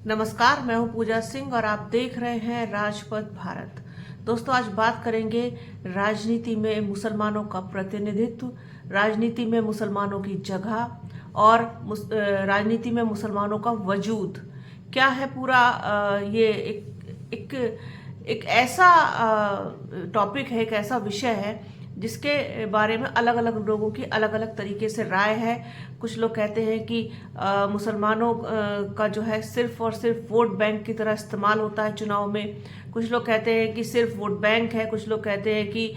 नमस्कार, मैं हूं पूजा सिंह और आप देख रहे हैं राजपथ भारत। दोस्तों, आज बात करेंगे राजनीति में मुसलमानों का प्रतिनिधित्व, राजनीति में मुसलमानों की जगह और राजनीति में मुसलमानों का वजूद क्या है। पूरा ये एक ऐसा टॉपिक है, एक ऐसा विषय है जिसके बारे में अलग अलग लोगों की अलग अलग तरीके से राय है। कुछ लोग कहते हैं कि मुसलमानों का जो है सिर्फ और सिर्फ वोट बैंक की तरह इस्तेमाल होता है चुनाव में। कुछ लोग कहते हैं कि सिर्फ वोट बैंक है। कुछ लोग कहते हैं कि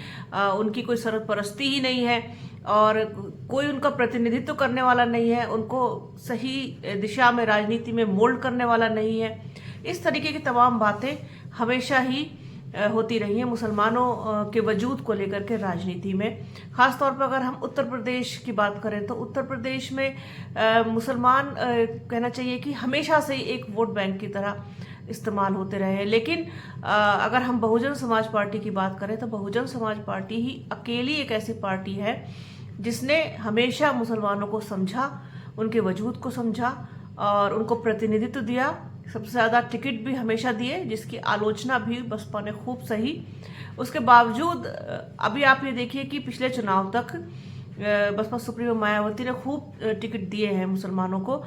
उनकी कोई सरपरस्ती ही नहीं है और कोई उनका प्रतिनिधित्व करने वाला नहीं है, उनको सही दिशा में राजनीति में मोल्ड करने वाला नहीं है। इस तरीके की तमाम बातें हमेशा ही होती रही है मुसलमानों के वजूद को लेकर के राजनीति में। खास तौर पर अगर हम उत्तर प्रदेश की बात करें तो उत्तर प्रदेश में मुसलमान कहना चाहिए कि हमेशा से ही एक वोट बैंक की तरह इस्तेमाल होते रहे हैं। लेकिन अगर हम बहुजन समाज पार्टी की बात करें तो बहुजन समाज पार्टी ही अकेली एक ऐसी पार्टी है जिसने हमेशा मुसलमानों को समझा, उनके वजूद को समझा और उनको प्रतिनिधित्व दिया। सबसे ज़्यादा टिकट भी हमेशा दिए, जिसकी आलोचना भी बसपा ने खूब सही। उसके बावजूद अभी आप ये देखिए कि पिछले चुनाव तक बसपा सुप्रीमो मायावती ने खूब टिकट दिए हैं मुसलमानों को।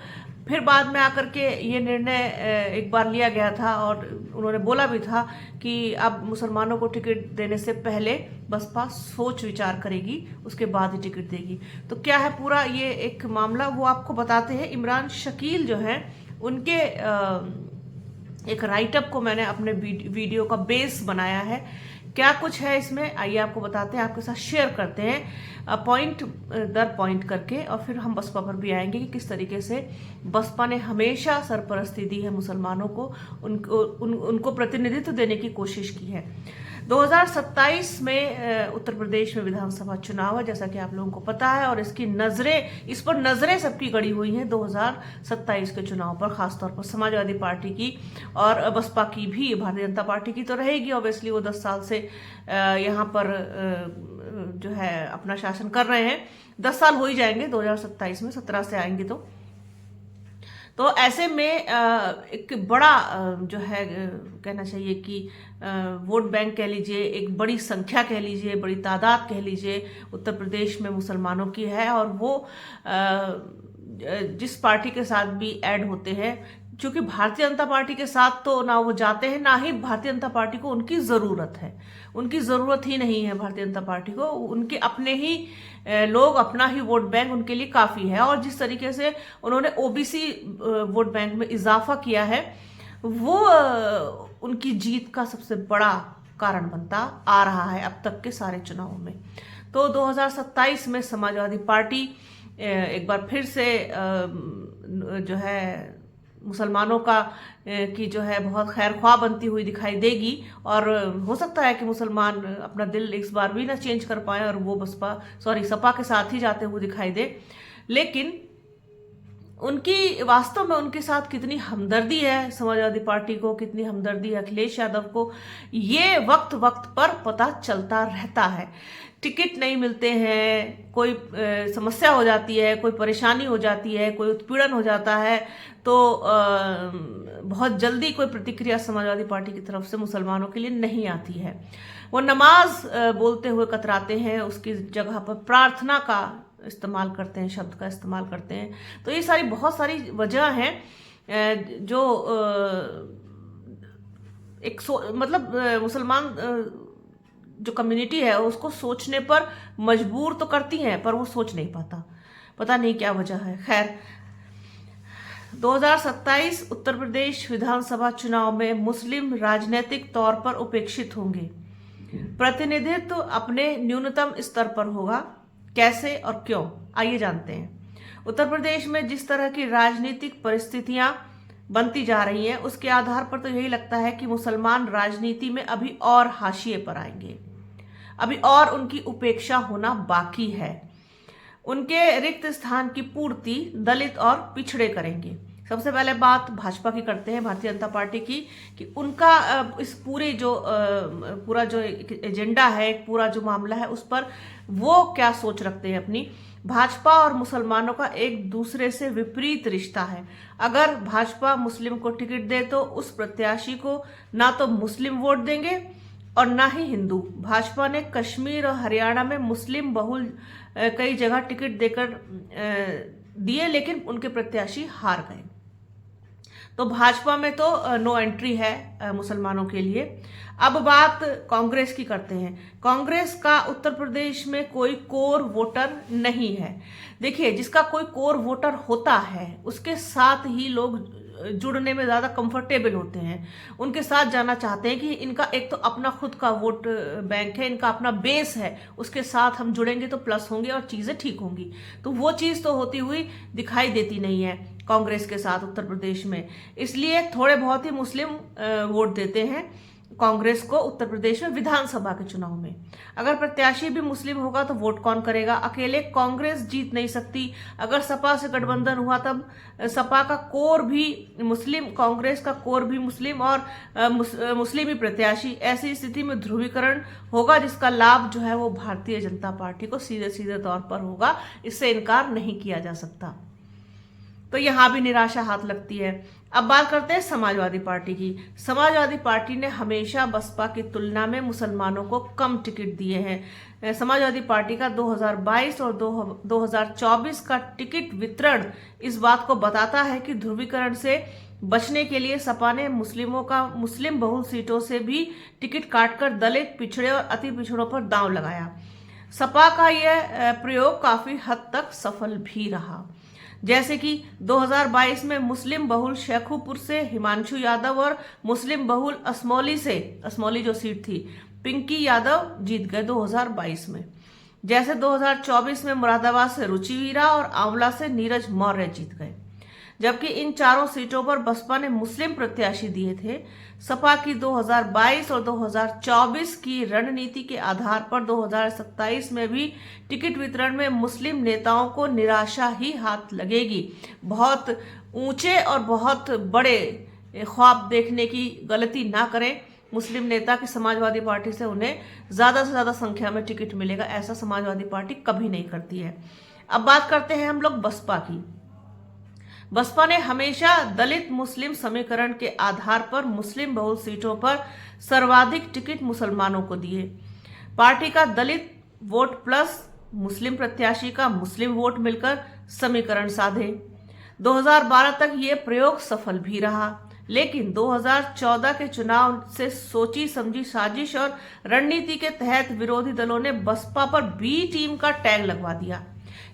फिर बाद में आकर के ये निर्णय एक बार लिया गया था और उन्होंने बोला भी था कि अब मुसलमानों को टिकट देने से पहले बसपा सोच विचार करेगी, उसके बाद ही टिकट देगी। तो क्या है पूरा ये एक मामला, वो आपको बताते हैं। इमरान शकील जो है उनके एक राइटअप को मैंने अपने वीडियो का बेस बनाया है। क्या कुछ है इसमें, आइए आपको बताते हैं, आपके साथ शेयर करते हैं पॉइंट दर पॉइंट करके, और फिर हम बसपा पर भी आएंगे कि किस तरीके से बसपा ने हमेशा सरपरस्ती दी है मुसलमानों को, उनको प्रतिनिधित्व देने की कोशिश की है। 2027 में उत्तर प्रदेश में विधानसभा चुनाव है, जैसा कि आप लोगों को पता है, और इस पर नजरें सबकी गड़ी हुई हैं 2027 के चुनाव पर। खासतौर पर समाजवादी पार्टी की और बसपा की भी, भारतीय जनता पार्टी की तो रहेगी ऑब्वियसली, वो 10 साल से यहाँ पर जो है अपना शासन कर रहे हैं। 10 साल हो ही जाएंगे 2027 में, 17 से आएंगे तो ऐसे में एक बड़ा जो है कहना चाहिए कि वोट बैंक कह लीजिए, एक बड़ी संख्या कह लीजिए, बड़ी तादाद कह लीजिए उत्तर प्रदेश में मुसलमानों की है। और वो जिस पार्टी के साथ भी ऐड होते हैं, क्योंकि भारतीय जनता पार्टी के साथ तो ना वो जाते हैं, ना ही भारतीय जनता पार्टी को उनकी ज़रूरत है। उनकी ज़रूरत ही नहीं है भारतीय जनता पार्टी को, उनके अपने ही लोग, अपना ही वोट बैंक उनके लिए काफ़ी है। और जिस तरीके से उन्होंने ओबीसी वोट बैंक में इजाफा किया है, वो उनकी जीत का सबसे बड़ा कारण बनता आ रहा है अब तक के सारे चुनावों में। तो 2027 में समाजवादी पार्टी एक बार फिर से जो है मुसलमानों की जो है बहुत खैर ख्वाह बनती हुई दिखाई देगी। और हो सकता है कि मुसलमान अपना दिल इस बार भी ना चेंज कर पाए और वो सपा के साथ ही जाते हुए दिखाई दे। लेकिन उनकी वास्तव में उनके साथ कितनी हमदर्दी है समाजवादी पार्टी को, कितनी हमदर्दी है अखिलेश यादव को, ये वक्त वक्त पर पता चलता रहता है। टिकट नहीं मिलते हैं, कोई समस्या हो जाती है, कोई परेशानी हो जाती है, कोई उत्पीड़न हो जाता है, तो बहुत जल्दी कोई प्रतिक्रिया समाजवादी पार्टी की तरफ से मुसलमानों के लिए नहीं आती है। वो नमाज बोलते हुए कतराते हैं, उसकी जगह पर प्रार्थना का इस्तेमाल करते हैं, शब्द का इस्तेमाल करते हैं। तो ये बहुत सारी वजह हैं जो मतलब मुसलमान जो कम्युनिटी है उसको सोचने पर मजबूर तो करती हैं, पर वो सोच नहीं पाता, पता नहीं क्या वजह है। खैर, 2027 उत्तर प्रदेश विधानसभा चुनाव में मुस्लिम राजनीतिक तौर पर उपेक्षित होंगे। प्रतिनिधित्व अपने न्यूनतम स्तर पर होगा। कैसे और क्यों, आइए जानते हैं। उत्तर प्रदेश में जिस तरह की राजनीतिक परिस्थितियां बनती जा रही हैं, उसके आधार पर तो यही लगता है कि मुसलमान राजनीति में अभी और हाशिए पर आएंगे, अभी और उनकी उपेक्षा होना बाकी है। उनके रिक्त स्थान की पूर्ति दलित और पिछड़े करेंगे। सबसे पहले बात भाजपा की करते हैं, भारतीय जनता पार्टी की, कि उनका इस पूरा जो एजेंडा है, पूरा जो मामला है, उस पर वो क्या सोच रखते हैं अपनी। भाजपा और मुसलमानों का एक दूसरे से विपरीत रिश्ता है। अगर भाजपा मुस्लिम को टिकट दे तो उस प्रत्याशी को ना तो मुस्लिम वोट देंगे और ना ही हिंदू। भाजपा ने कश्मीर और हरियाणा में मुस्लिम बहुल कई जगह टिकट देकर दिए, लेकिन उनके प्रत्याशी हार गए। तो भाजपा में तो नो एंट्री है मुसलमानों के लिए। अब बात कांग्रेस की करते हैं। कांग्रेस का उत्तर प्रदेश में कोई कोर वोटर नहीं है। देखिए, जिसका कोई कोर वोटर होता है उसके साथ ही लोग जुड़ने में ज़्यादा कंफर्टेबल होते हैं, उनके साथ जाना चाहते हैं कि इनका एक तो अपना खुद का वोट बैंक है, इनका अपना बेस है, उसके साथ हम जुड़ेंगे तो प्लस होंगे और चीज़ें ठीक होंगी। तो वो चीज़ तो होती हुई दिखाई देती नहीं है कांग्रेस के साथ उत्तर प्रदेश में, इसलिए थोड़े बहुत ही मुस्लिम वोट देते हैं कांग्रेस को उत्तर प्रदेश में विधानसभा के चुनाव में। अगर प्रत्याशी भी मुस्लिम होगा तो वोट कौन करेगा? अकेले कांग्रेस जीत नहीं सकती। अगर सपा से गठबंधन हुआ तब सपा का कोर भी मुस्लिम, कांग्रेस का कोर भी मुस्लिम और मुस्लिमी प्रत्याशी। ऐसी स्थिति में ध्रुवीकरण होगा जिसका लाभ जो है वो भारतीय जनता पार्टी को सीधे सीधे तौर पर होगा, इससे इनकार नहीं किया जा सकता। तो यहां भी निराशा हाथ लगती है। अब बात करते हैं समाजवादी पार्टी की। समाजवादी पार्टी ने हमेशा बसपा की तुलना में मुसलमानों को कम टिकट दिए हैं। समाजवादी पार्टी का 2022 और 2024 का टिकट वितरण इस बात को बताता है कि ध्रुवीकरण से बचने के लिए सपा ने मुस्लिम बहुल सीटों से भी टिकट काटकर दलित, पिछड़े और अति पिछड़ों पर दांव लगाया। सपा का यह प्रयोग काफी हद तक सफल भी रहा। जैसे कि 2022 में मुस्लिम बहुल शेखुपुर से हिमांशु यादव और मुस्लिम बहुल असमौली जो सीट थी, पिंकी यादव जीत गए 2022 में। जैसे 2024 में मुरादाबाद से रुचि वीरा और आंवला से नीरज मौर्य जीत गए। जबकि इन चारों सीटों पर बसपा ने मुस्लिम प्रत्याशी दिए थे। सपा की 2022 और 2024 की रणनीति के आधार पर 2027 में भी टिकट वितरण में मुस्लिम नेताओं को निराशा ही हाथ लगेगी। बहुत ऊंचे और बहुत बड़े ख्वाब देखने की गलती ना करें। मुस्लिम नेता की समाजवादी पार्टी से उन्हें ज्यादा से ज्यादा संख्या में टिकट मिलेगा, ऐसा समाजवादी पार्टी कभी नहीं करती है। अब बात करते हैं हम लोग बसपा की। बसपा ने हमेशा दलित मुस्लिम समीकरण के आधार पर मुस्लिम बहुल सीटों पर सर्वाधिक टिकट मुसलमानों को दिए। पार्टी का दलित वोट प्लस मुस्लिम प्रत्याशी का मुस्लिम वोट मिलकर समीकरण साधे। 2012 तक ये प्रयोग सफल भी रहा, लेकिन 2014 के चुनाव से सोची समझी साजिश और रणनीति के तहत विरोधी दलों ने बसपा पर बी टीम का टैग लगवा दिया,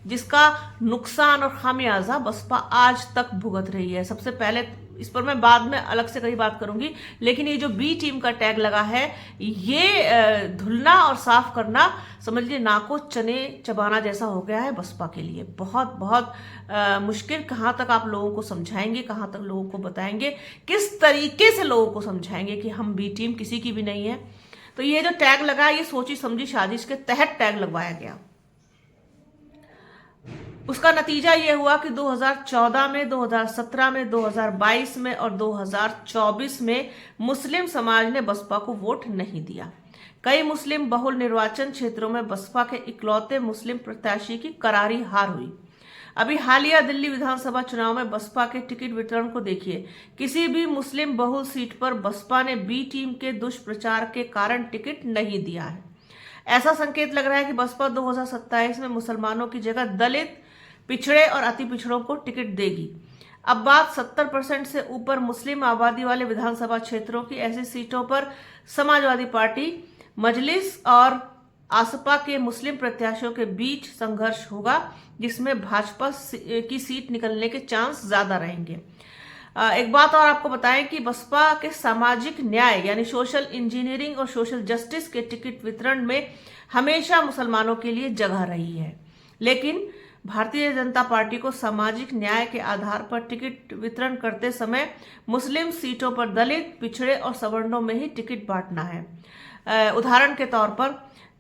जिसका नुकसान और खामियाजा बसपा आज तक भुगत रही है। सबसे पहले इस पर मैं बाद में अलग से कहीं बात करूंगी, लेकिन ये जो बी टीम का टैग लगा है, ये धुलना और साफ करना समझ लीजिए नाको चने चबाना जैसा हो गया है बसपा के लिए। बहुत बहुत मुश्किल। कहाँ तक आप लोगों को समझाएंगे, कहाँ तक लोगों को बताएंगे, किस तरीके से लोगों को समझाएंगे कि हम बी टीम किसी की भी नहीं है। तो ये जो टैग लगा, ये सोची समझी साजिश के तहत टैग लगवाया गया। उसका नतीजा यह हुआ कि 2014 में, 2017 में, 2022 में और 2024 में मुस्लिम समाज ने बसपा को वोट नहीं दिया। कई मुस्लिम बहुल निर्वाचन क्षेत्रों में बसपा के इकलौते मुस्लिम प्रत्याशी की करारी हार हुई। अभी हालिया दिल्ली विधानसभा चुनाव में बसपा के टिकट वितरण को देखिए। किसी भी मुस्लिम बहुल सीट पर बसपा ने बी टीम के दुष्प्रचार के कारण टिकट नहीं दिया है। ऐसा संकेत लग रहा है कि बसपा 2027 में मुसलमानों की जगह दलित, पिछड़े और अति पिछड़ों को टिकट देगी। अब बात 70% से ऊपर मुस्लिम आबादी वाले विधानसभा क्षेत्रों की। ऐसी सीटों पर समाजवादी पार्टी, मजलिस और आसपा के मुस्लिम प्रत्याशियों के बीच संघर्ष होगा, जिसमें भाजपा की सीट निकलने के चांस ज्यादा रहेंगे। एक बात और आपको बताएं कि बसपा के सामाजिक न्याय यानी सोशल इंजीनियरिंग और सोशल जस्टिस के टिकट वितरण में हमेशा मुसलमानों के लिए जगह रही है, लेकिन भारतीय जनता पार्टी को सामाजिक न्याय के आधार पर टिकट वितरण करते समय मुस्लिम सीटों पर दलित, पिछड़े और सवर्णों में ही टिकट बांटना है। उदाहरण के तौर पर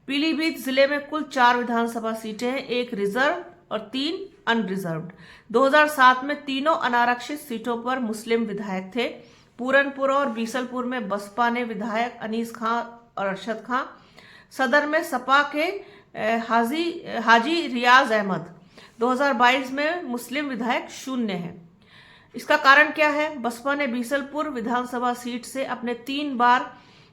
पीलीभीत जिले में कुल 4 विधानसभा सीटें हैं, 1 रिजर्व और 3 अनरिजर्व्ड। 2007 में तीनों अनारक्षित सीटों पर मुस्लिम विधायक थे। पूरनपुर और बीसलपुर में बसपा ने विधायक अनीस खां और अरशद खां, सदर में सपा के हाजी रियाज अहमद 2022 में मुस्लिम विधायक शून्य है। इसका कारण क्या है? बसपा ने बीसलपुर विधानसभा सीट से अपने 3 बार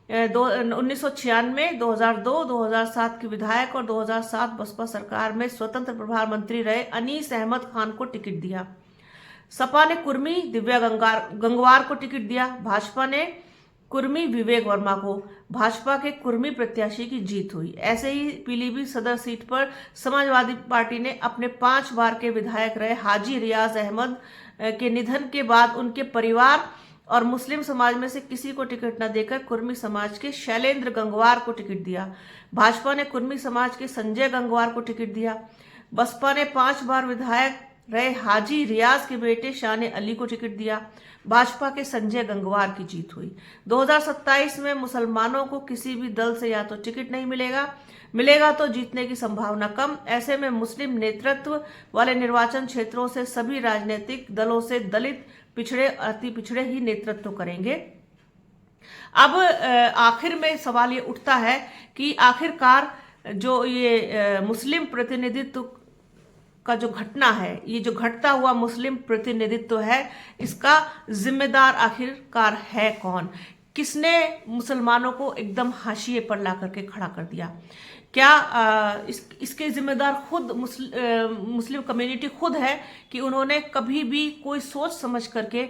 1996, 2002, 2007 के विधायक और 2007 बसपा सरकार में स्वतंत्र प्रभार मंत्री रहे अनीस अहमद खान को टिकट दिया। सपा ने कुर्मी दिव्या गंगवार को टिकट दिया। भाजपा ने कुर्मी विवेक वर्मा को। भाजपा के कुर्मी प्रत्याशी की जीत हुई। ऐसे ही पीलीभीत सदर सीट पर समाजवादी पार्टी ने अपने 5 बार के विधायक रहे हाजी रियाज अहमद के निधन के बाद उनके परिवार और मुस्लिम समाज में से किसी को टिकट न देकर कुर्मी समाज के शैलेंद्र गंगवार को टिकट दिया। भाजपा ने कुर्मी समाज के संजय गंगवार को टिकट दिया। बसपा ने 5 बार विधायक रहे हाजी रियाज के बेटे शान अली को टिकट दिया। भाजपा के संजय गंगवार की जीत हुई। 2027 में मुसलमानों को किसी भी दल से या तो टिकट नहीं मिलेगा तो जीतने की संभावना कम। ऐसे में मुस्लिम नेतृत्व वाले निर्वाचन क्षेत्रों से सभी राजनीतिक दलों से दलित, पिछड़े, अति पिछड़े ही नेतृत्व करेंगे। अब आखिर में सवाल ये उठता है कि आखिरकार जो ये मुस्लिम प्रतिनिधित्व का जो घटना है, ये जो घटता हुआ मुस्लिम प्रतिनिधित्व है, इसका जिम्मेदार आखिरकार है कौन? किसने मुसलमानों को एकदम हाशिए पर ला करके खड़ा कर दिया? क्या इसके जिम्मेदार खुद मुस्लिम कम्युनिटी खुद है कि उन्होंने कभी भी कोई सोच समझ करके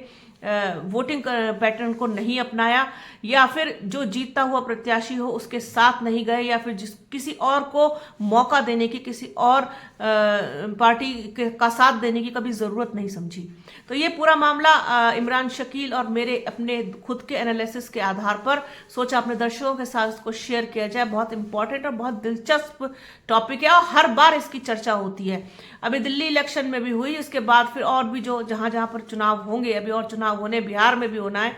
वोटिंग पैटर्न को नहीं अपनाया, या फिर जो जीतता हुआ प्रत्याशी हो उसके साथ नहीं गए, या फिर किसी और को मौका देने की, किसी और पार्टी का साथ देने की कभी जरूरत नहीं समझी? तो ये पूरा मामला इमरान शकील और मेरे अपने खुद के एनालिसिस के आधार पर सोचा अपने दर्शकों के साथ इसको शेयर किया जाए। बहुत इंपॉर्टेंट और बहुत दिलचस्प टॉपिक है और हर बार इसकी चर्चा होती है। अभी दिल्ली इलेक्शन में भी हुई, उसके बाद फिर और भी जो जहां जहां पर चुनाव होंगे, अभी और चुनाव होने, बिहार में भी होना है,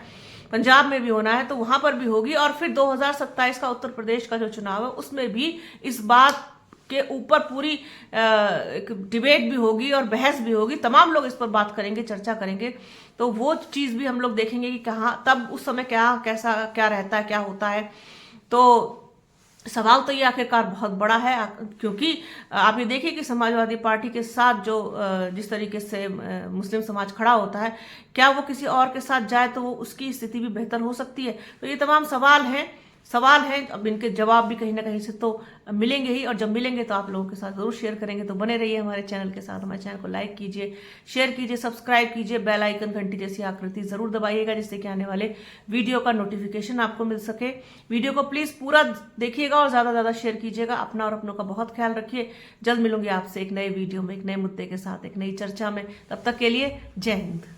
पंजाब में भी होना है, तो वहां पर भी होगी। और फिर 2027 का उत्तर प्रदेश का जो चुनाव है उसमें भी इस बात के ऊपर पूरी डिबेट भी होगी और बहस भी होगी। तमाम लोग इस पर बात करेंगे, चर्चा करेंगे। तो वो चीज भी हम लोग देखेंगे कि कहाँ तब उस समय क्या रहता है, क्या होता है। तो सवाल तो ये आखिरकार बहुत बड़ा है, क्योंकि आप ये देखिए कि समाजवादी पार्टी के साथ जो जिस तरीके से मुस्लिम समाज खड़ा होता है, क्या वो किसी और के साथ जाए तो वो उसकी स्थिति भी बेहतर हो सकती है? तो ये तमाम सवाल हैं। अब इनके जवाब भी कहीं ना कहीं से तो मिलेंगे ही, और जब मिलेंगे तो आप लोगों के साथ जरूर शेयर करेंगे। तो बने रहिए हमारे चैनल के साथ। हमारे चैनल को लाइक कीजिए, शेयर कीजिए, सब्सक्राइब कीजिए, बेल आइकन घंटी जैसी आकृति जरूर दबाइएगा, जिससे कि आने वाले वीडियो का नोटिफिकेशन आपको मिल सके। वीडियो को प्लीज पूरा देखिएगा और ज्यादा ज्यादा शेयर कीजिएगा। अपना और अपनों का बहुत ख्याल रखिए। जल्द मिलूंगी आपसे एक नए वीडियो में, एक नए मुद्दे के साथ, एक नई चर्चा में। तब तक के लिए जय हिंद।